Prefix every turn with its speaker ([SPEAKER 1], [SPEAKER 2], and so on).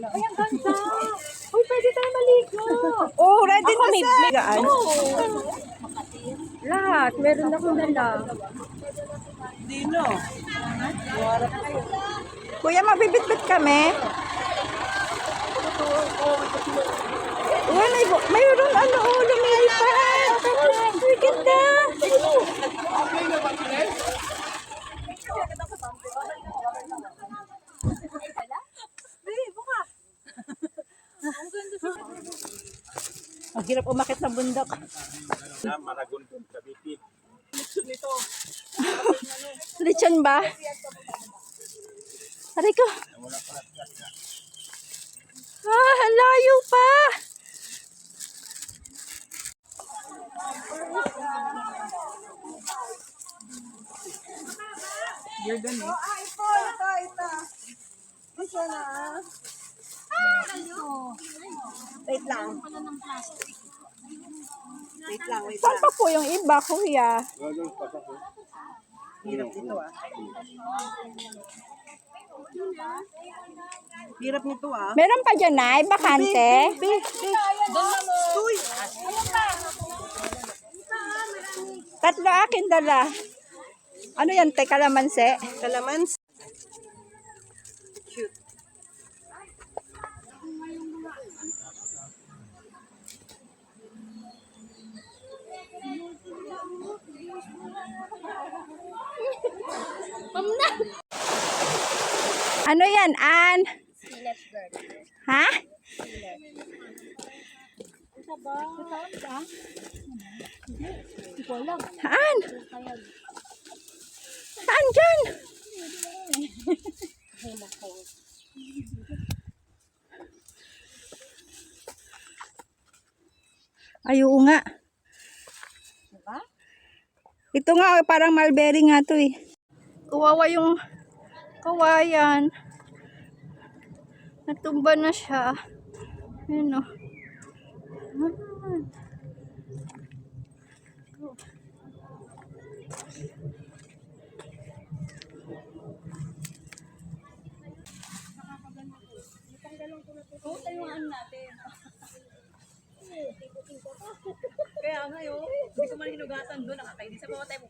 [SPEAKER 1] Ay, ang ganda. Uy, pwede tayo maligo.
[SPEAKER 2] Oh, ready na sa gaan.
[SPEAKER 1] Lahat, meron akong dala.
[SPEAKER 2] Dino. Kuya, mabibitbit kami. Uy, mayroon ano, lumilipad. Ay, ganda. Ang hirap umakit sa bundok. Lechon ba? Aray ko. Ah, layo pa. You're done eh. Ito. Ito na. Wait lang. Saan pa po yung iba, kuya? Hirap nito ah. Hirap nito ah. Meron pa dyan na, bakante. Tatlo akin dala. Ano yan, te? Kalamansi? Kalamansi. Cute. Ano yan, Ann? Ha? Saan? Saan dyan? Ay, oo nga. Ito nga, parang mulberry nga to eh. Kawawa yung kawayan. Natumba na siya. Ayan o.
[SPEAKER 1] Kaya nga yun, hindi ko man hinugatan doon, nakakainis sa mga tayo.